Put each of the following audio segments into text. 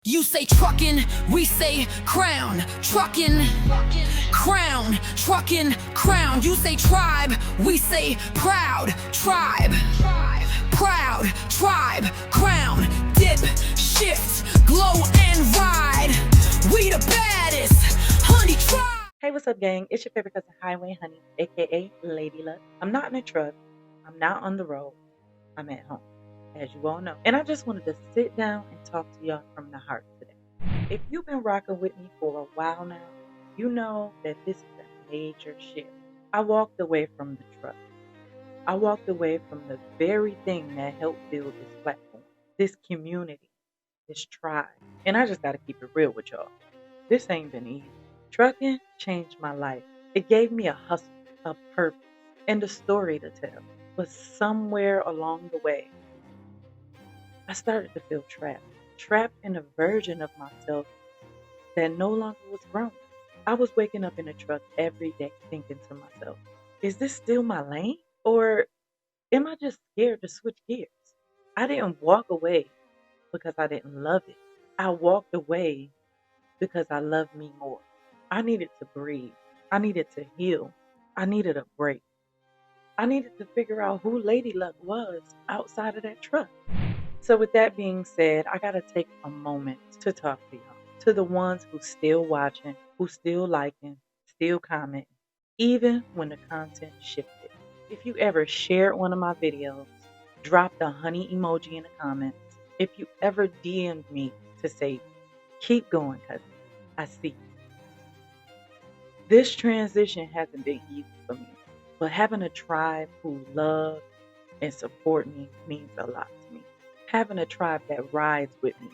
You say truckin', we say crown. Truckin', crown, truckin', crown. You say tribe, we say proud. Tribe, proud, tribe, crown. Dip, shift, glow and ride. We the baddest, honey tribe. Hey, what's up, gang? It's your favorite cousin, Highway Honey, aka Lady Luck. I'm not in a truck. I'm not on the road. I'm at home, as you all know. And I just wanted to sit down and talk to y'all from the heart today. If you've been rocking with me for a while now, you know that this is a major shift. I walked away from the truck. I walked away from the very thing that helped build this platform, this community, this tribe. And I just got to keep it real with y'all. This ain't been easy. Trucking changed my life. It gave me a hustle, a purpose, and a story to tell. But somewhere along the way, I started to feel trapped in a version of myself that no longer was grown. I was waking up in a truck every day thinking to myself, is this still my lane? Or am I just scared to switch gears? I didn't walk away because I didn't love it. I walked away because I loved me more. I needed to breathe. I needed to heal. I needed a break. I needed to figure out who Lady Luck was outside of that truck. So with that being said, I got to take a moment to talk to y'all. To the ones who still watching, who still liking, still commenting, even when the content shifted. If you ever shared one of my videos, dropped a honey emoji in the comments, if you ever DM'd me to say, keep going, cousin, I see you. This transition hasn't been easy for me, but having a tribe who love and support me means a lot to me. Having a tribe that rides with me,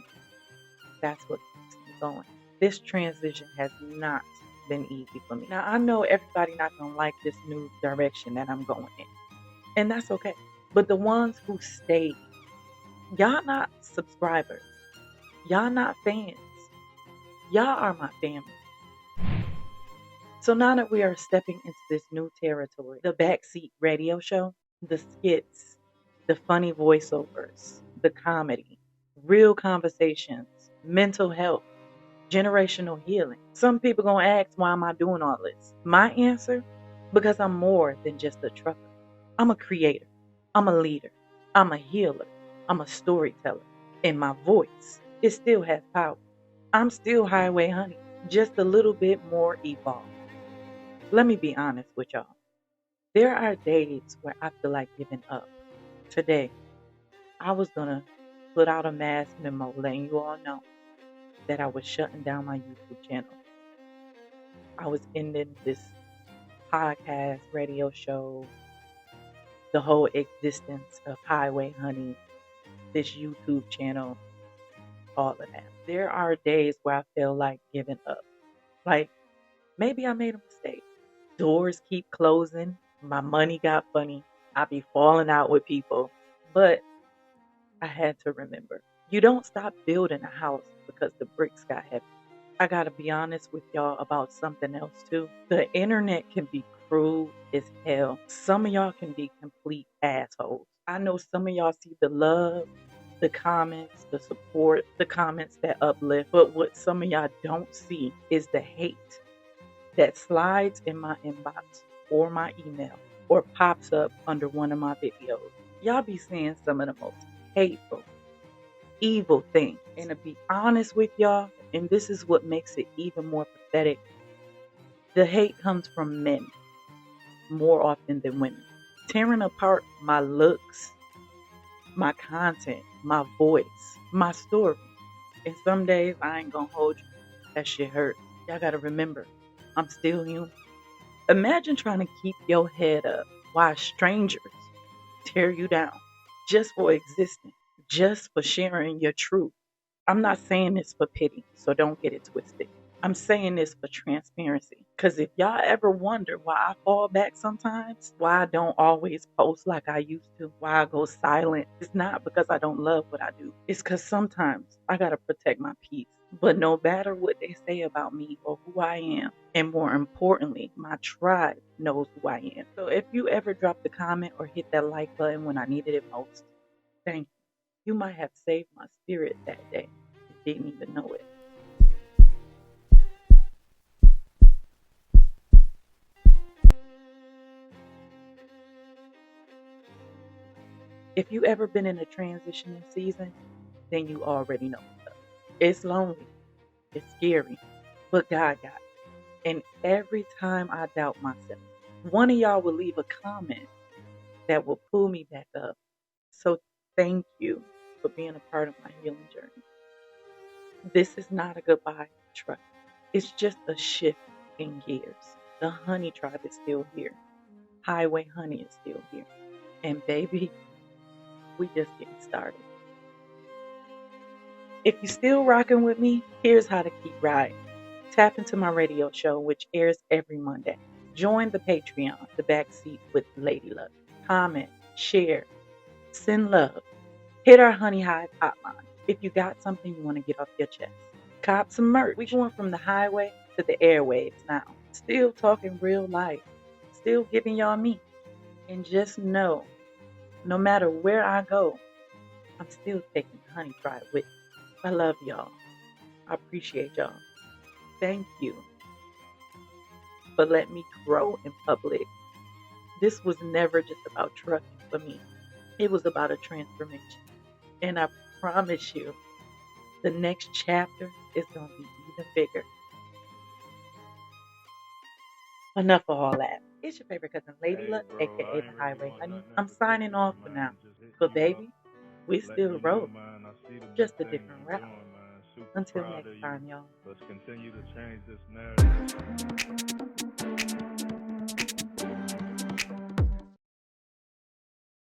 that's what keeps me going. This transition has not been easy for me. Now, I know everybody not going to like this new direction that I'm going in, and that's okay. But the ones who stayed, y'all not subscribers. Y'all not fans. Y'all are my family. So now that we are stepping into this new territory, the backseat radio show, the skits, the funny voiceovers, the comedy, real conversations, mental health, generational healing. Some people gonna ask, why am I doing all this? My answer, because I'm more than just a trucker. I'm a creator. I'm a leader. I'm a healer. I'm a storyteller. And my voice, it still has power. I'm still Highway Honey, just a little bit more evolved. Let me be honest with y'all. There are days where I feel like giving up. Today, I was gonna put out a mass memo letting you all know that I was shutting down my YouTube channel. I was ending this podcast, radio show, the whole existence of Highway Honey, this YouTube channel, all of that. There are days where I feel like giving up. Like, maybe I made a mistake. Doors keep closing. My money got funny. I be falling out with people. But I had to remember, you don't stop building a house because the bricks got heavy. I gotta be honest with y'all about something else too. The internet can be cruel as hell. Some of y'all can be complete assholes. I know some of y'all see the love, the comments, the support, the comments that uplift. But what some of y'all don't see is the hate that slides in my inbox or my email or pops up under one of my videos. Y'all be seeing some of the most hateful, evil things. And to be honest with y'all, and this is what makes it even more pathetic, the hate comes from men more often than women. Tearing apart my looks, my content, my voice, my story. And some days I ain't gonna hold you. That shit hurts. Y'all gotta remember, I'm still human. Imagine trying to keep your head up while strangers tear you down just for existing, just for sharing your truth. I'm not saying this for pity, so don't get it twisted. I'm saying this for transparency. Because if y'all ever wonder why I fall back sometimes, why I don't always post like I used to, why I go silent, it's not because I don't love what I do. It's because sometimes I got to protect my peace. But no matter what they say about me or who I am, and more importantly, my tribe knows who I am. So if you ever dropped a comment or hit that like button when I needed it most, thank you. You might have saved my spirit that day. didn't even know it. If you ever been in a transitioning season, then you already know what's up. It's lonely, it's scary, but God got it. And every time I doubt myself, one of y'all will leave a comment that will pull me back up. So thank you for being a part of my healing journey. This is not a goodbye, trust. It's just a shift in gears. The honey tribe is still here. Highway honey is still here. And baby, we just getting started. If you're still rocking with me, here's how to keep riding. Tap into my radio show, which airs every Monday. Join the Patreon, The Backseat with Lady Love. Comment, share, send love. Hit our Honey Hive hotline if you got something you want to get off your chest. Cop some merch. We going from the highway to the airwaves now. Still talking real life. Still giving y'all me. And just know, no matter where I go, I'm still taking the honey tribe with me. I love y'all. I appreciate y'all. Thank you for letting me grow in public. This was never just about trucking for me. It was about a transformation. And I promise you, the next chapter is going to be even bigger. Enough of all that. It's your favorite cousin, Lady Luck, aka the Highway Honey. I'm signing off for now. But baby, we still roll. Just a different route. Until next time, y'all. Let's continue to change this narrative.